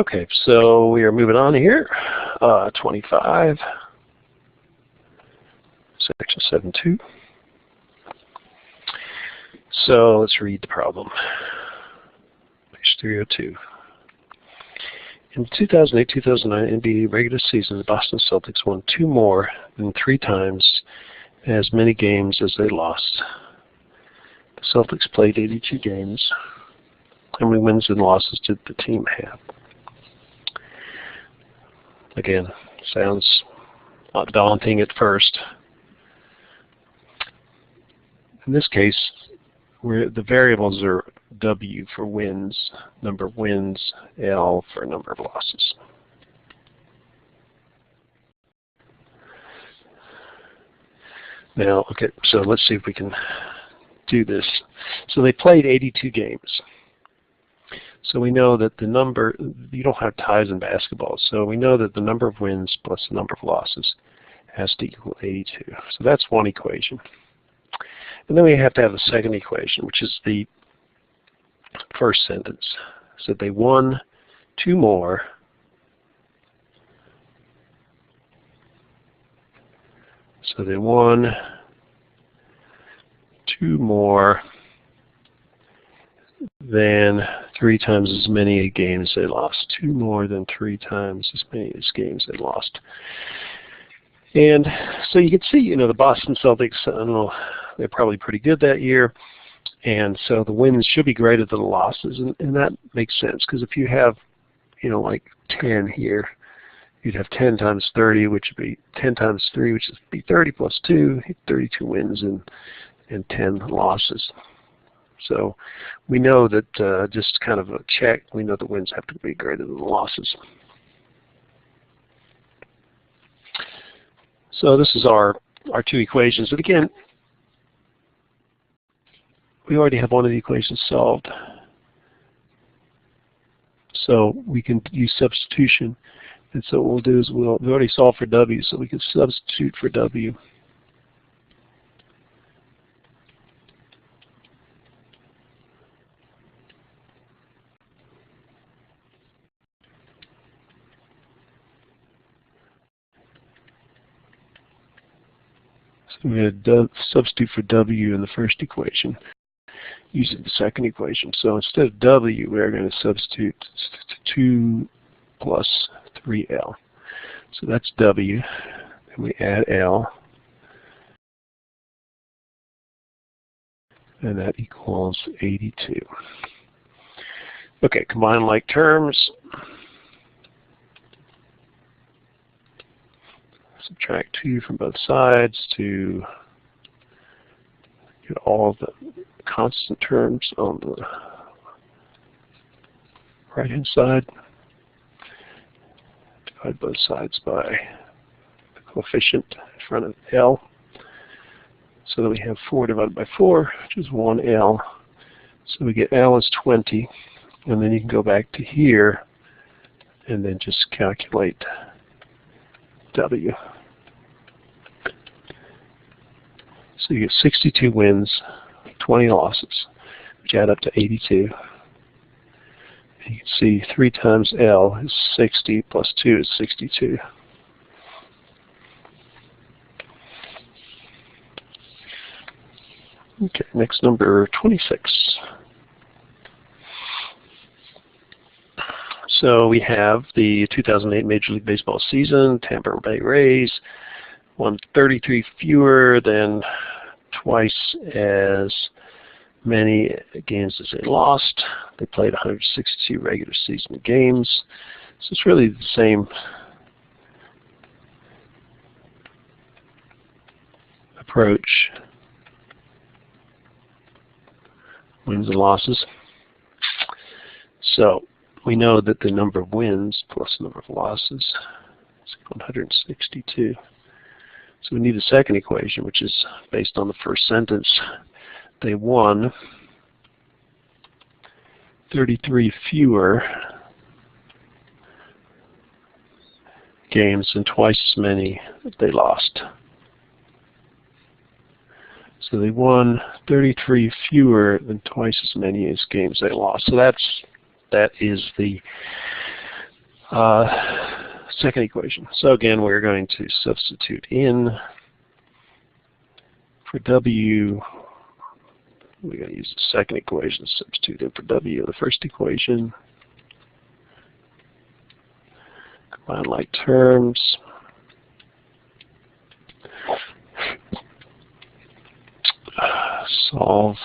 Okay, so we are moving on here. 25, section 7.2. So let's read the problem. Page 302. In the 2008-2009 NBA regular season, the Boston Celtics won 2 more than 3 times as many games as they lost. The Celtics played 82 games. How many wins and losses did the team have? Again, sounds not daunting at first. In this case, the variables are W for wins, number of wins, L for number of losses. Now, okay, so let's see if we can do this. So they played 82 games. So we know that the number, you don't have ties in basketball, so we know that the number of wins plus the number of losses has to equal 82. So that's one equation. And then we have to have a second equation, which is the first sentence. So they won 2 more So they won 2 more than 3 times as many games they lost. 2 more than 3 times as many as games they lost. And so you can see, the Boston Celtics, I don't know, they're probably pretty good that year. And so the wins should be greater than the losses. And that makes sense, because if you have, like 10 here, you'd have 10 times 30, which would be 10 times 3, which would be 30 plus 2, 32 wins and 10 losses. So we know that, just kind of a check, we know the wins have to be greater than the losses. So this is our 2 equations. And again, we already have one of the equations solved. So we can use substitution. And so what we'll do is we already solved for W, so we can substitute for W. So we're going to substitute for W in the first equation using the second equation. So instead of W, we're going to substitute 2 plus 3L. So that's W, and we add L, and that equals 82. Okay, combine like terms. Subtract 2 from both sides to get all the constant terms on the right-hand side. Divide both sides by the coefficient in front of L, so that we have 4 divided by 4, which is 1L. So we get L is 20, and then you can go back to here and then just calculate W. So you get 62 wins, 20 losses, which add up to 82. You can see 3 times L is 60 plus 2 is 62. Okay, next number 26. So we have the 2008 Major League Baseball season. Tampa Bay Rays won 33 fewer than twice as many games as they lost. They played 162 regular season games. So it's really the same approach. Wins and losses. So we know that the number of wins plus the number of losses is 162. So we need a second equation, which is based on the first sentence. They won 33 fewer games and twice as many that they lost. So they won 33 fewer than twice as many as games they lost. So that is the Second equation. So again, we're going to substitute in for W. We're going to use the second equation to substitute in for W. The first equation, combine like terms. Solve,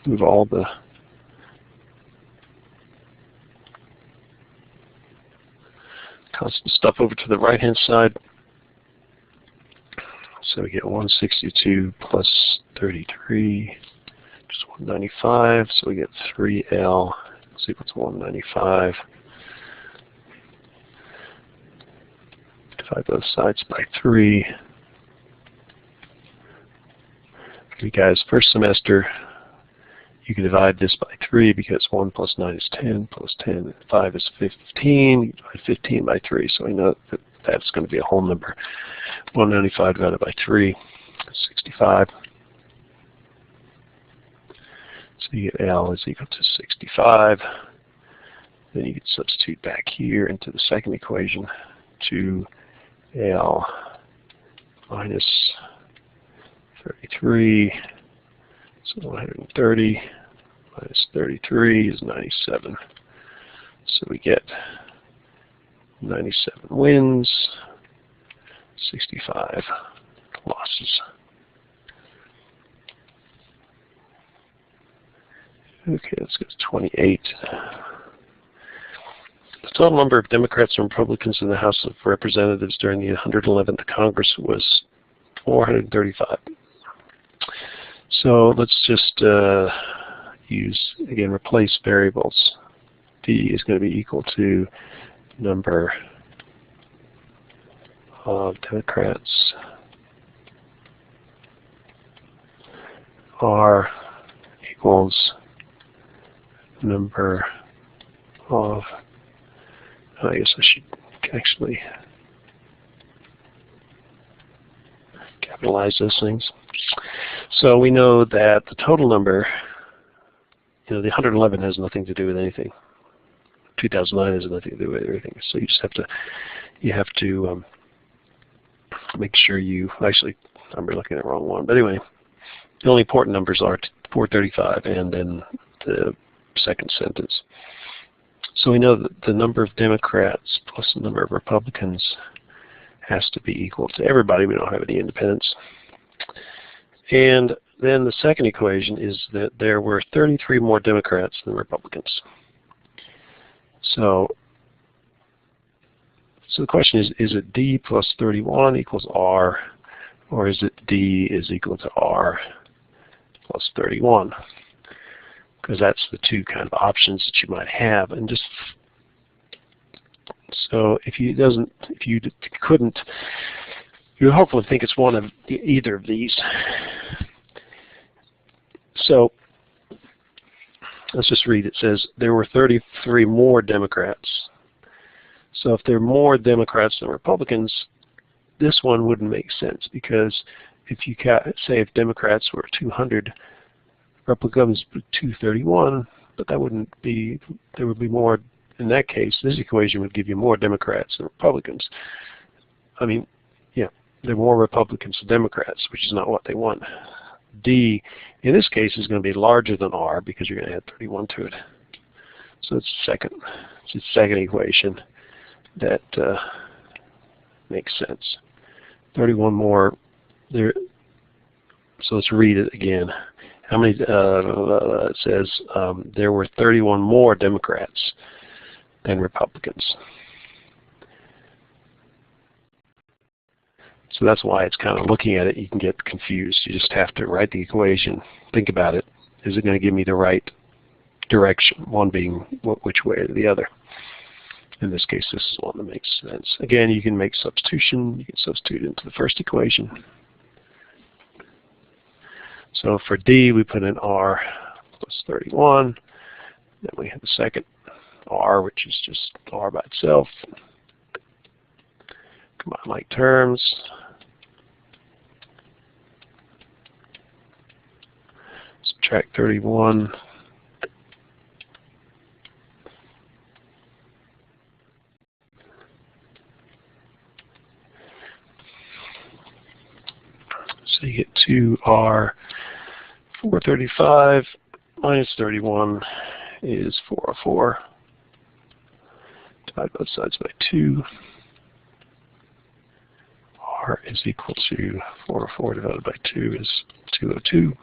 move all the constant stuff over to the right-hand side. So we get 162 plus 33, which is 195. So we get 3L is equal to 195. Divide both sides by 3. You guys, first semester, you can divide this by 3 because 1 plus 9 is 10, plus 10 and 5 is 15. You divide 15 by 3, so we know that that's going to be a whole number. 195 divided by 3 is 65. So you get L is equal to 65. Then you can substitute back here into the second equation, 2L minus 33, so 130 minus 33 is 97. So we get 97 wins, 65 losses. Okay, let's go to 28. The total number of Democrats and Republicans in the House of Representatives during the 111th Congress was 435. So let's just again, replace variables. D is going to be equal to number of Democrats. R equals number of, I guess I should actually capitalize those things. So we know that the total number, the 111 has nothing to do with anything. 2009 has nothing to do with everything. So you just have to make sure you, actually, I'm looking at the wrong one. But anyway, the only important numbers are 435 and then the second sentence. So we know that the number of Democrats plus the number of Republicans has to be equal to everybody. We don't have any independents. And then the second equation is that there were 33 more Democrats than Republicans. So the question is it D plus 31 equals R, or is it D is equal to R plus 31? Because that's the two kind of options that you might have. And just so if you couldn't, you hopefully think it's one of either of these. So let's just read. It says there were 33 more Democrats. So if there are more Democrats than Republicans, this one wouldn't make sense, because if you say if Democrats were 200, Republicans were 231, but that wouldn't be, there would be more. In that case, this equation would give you more Democrats than Republicans. I mean, yeah, there are more Republicans than Democrats, which is not what they want. D, in this case, is going to be larger than R because you're going to add 31 to it. So it's the second equation that makes sense. 31 more there. So let's read it again. How many? It says there were 31 more Democrats than Republicans. So that's why it's kind of looking at it, you can get confused. You just have to write the equation, think about it. Is it going to give me the right direction? One being which way or the other. In this case, this is one that makes sense. Again, you can make substitution. You can substitute into the first equation. So for D, we put in R plus 31. Then we have the second R, which is just R by itself. Combine like terms. Subtract 31. 2r 435 minus 31 is 404. Divide both sides by 2. R is equal to 404 divided by 2 is 202.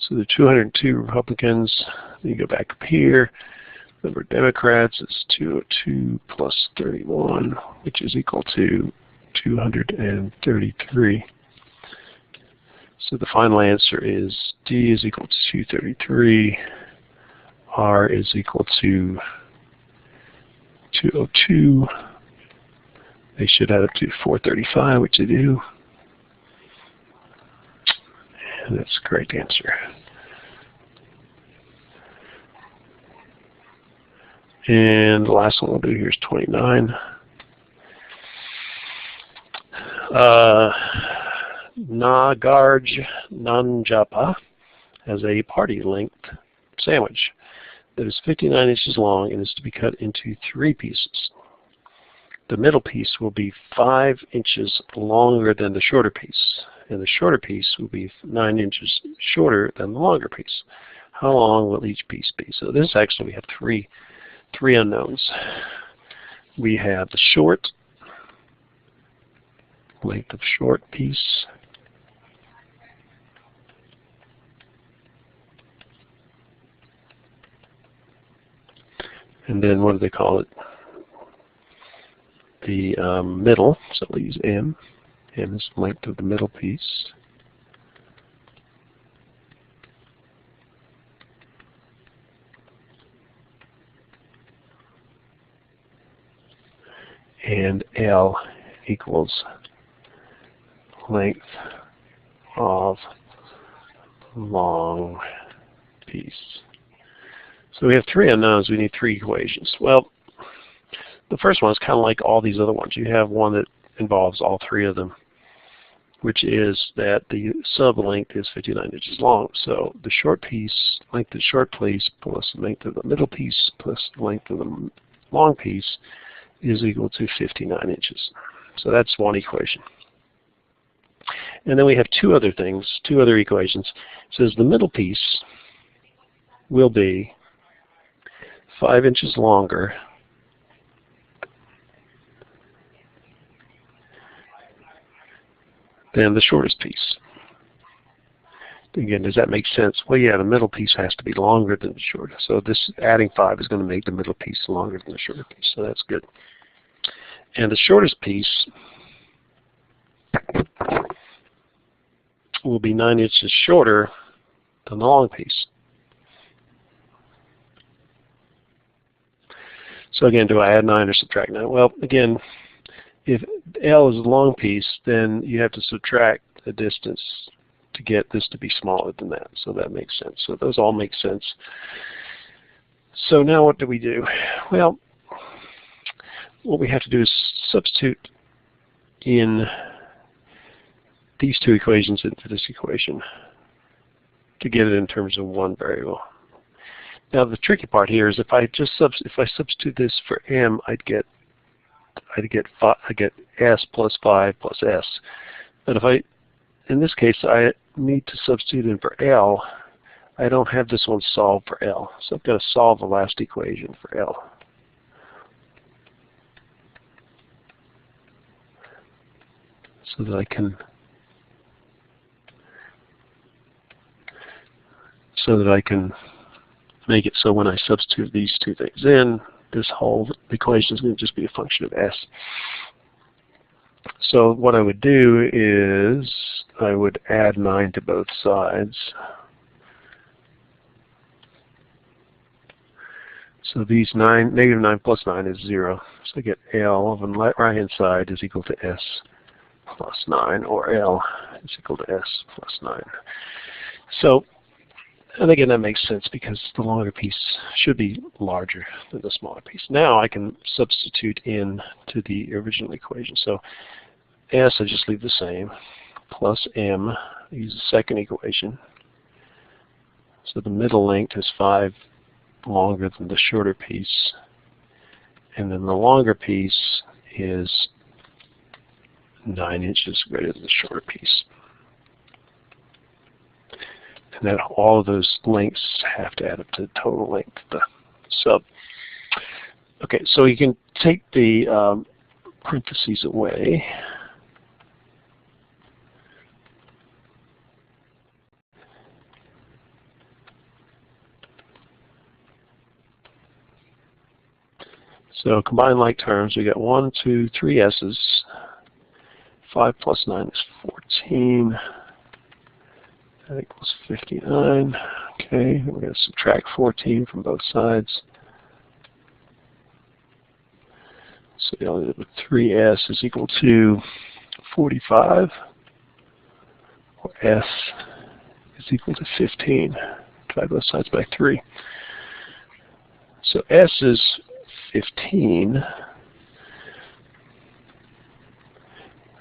So the 202 Republicans, then you go back up here. Number of Democrats is 202 plus 31, which is equal to 233. So the final answer is D is equal to 233, R is equal to 202. They should add up to 435, which they do. And that's a correct answer. And the last one we'll do here is 29. Nagarj Nanjapa has a party-length sandwich that is 59 inches long and is to be cut into 3 pieces. The middle piece will be 5 inches longer than the shorter piece, and the shorter piece will be 9 inches shorter than the longer piece. How long will each piece be? So this actually, we have three unknowns. We have the short, length of short piece, and then what do they call it? The middle, so we'll use M. M is the length of the middle piece. And L equals length of long piece. So we have 3 unknowns, we need 3 equations. Well, the first one is kind of like all these other ones. You have one that involves all 3 of them, which is that the sub-length is 59 inches long. So the short piece, length of the short piece plus the length of the middle piece plus the length of the long piece is equal to 59 inches. So that's one equation. And then we have 2 other things, 2 other equations. It says the middle piece will be 5 inches longer than the shortest piece. Again, does that make sense? Well, yeah, the middle piece has to be longer than the shortest. So this adding 5 is going to make the middle piece longer than the shorter piece. So that's good. And the shortest piece will be 9 inches shorter than the long piece. So again, do I add 9 or subtract 9? Well, again, if L is the long piece, then you have to subtract the distance to get this to be smaller than that. So that makes sense. So those all make sense. So now what do we do? Well, what we have to do is substitute in these 2 equations into this equation to get it in terms of one variable. Now the tricky part here is if I substitute this for M, I get S plus 5 plus S. But in this case, I need to substitute in for L. I don't have this one solved for L, so I've got to solve the last equation for L. So that I can make it so when I substitute these 2 things in, this whole equation is going to just be a function of S. So what I would do is I would add 9 to both sides. So these negative 9 plus 9 is 0. So I get L on the right-hand side is equal to S plus 9, or L is equal to S plus 9. So, and again, that makes sense because the longer piece should be larger than the smaller piece. Now I can substitute in to the original equation. So S, I just leave the same, plus M, I use the second equation. So the middle length is 5 longer than the shorter piece. And then the longer piece is 9 inches greater than the shorter piece. And then all of those lengths have to add up to the total length of the sub. Okay, so you can take the parentheses away. So combine like terms, we got 1, 2, 3 s's. 5 plus 9 is 14. That equals 59. Okay, we're going to subtract 14 from both sides. So the only with 3s is equal to 45, or s is equal to 15. Divide both sides by 3. So s is 15.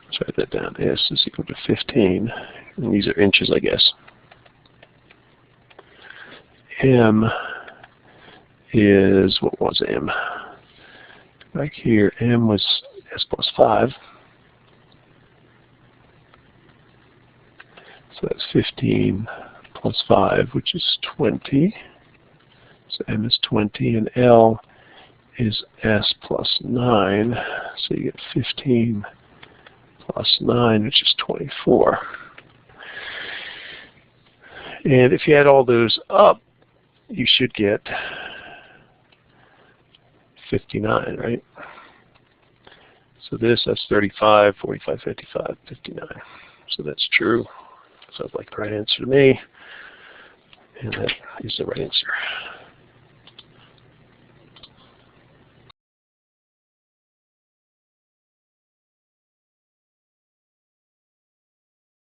Let's write that down. S is equal to 15. And these are inches, I guess. M is, what was M? Back here, M was S plus 5. So that's 15 plus 5, which is 20. So M is 20, and L is S plus 9. So you get 15 plus 9, which is 24. And if you add all those up, you should get 59, right? So that's 35, 45, 55, 59. So that's true. Sounds like the right answer to me. And that is the right answer.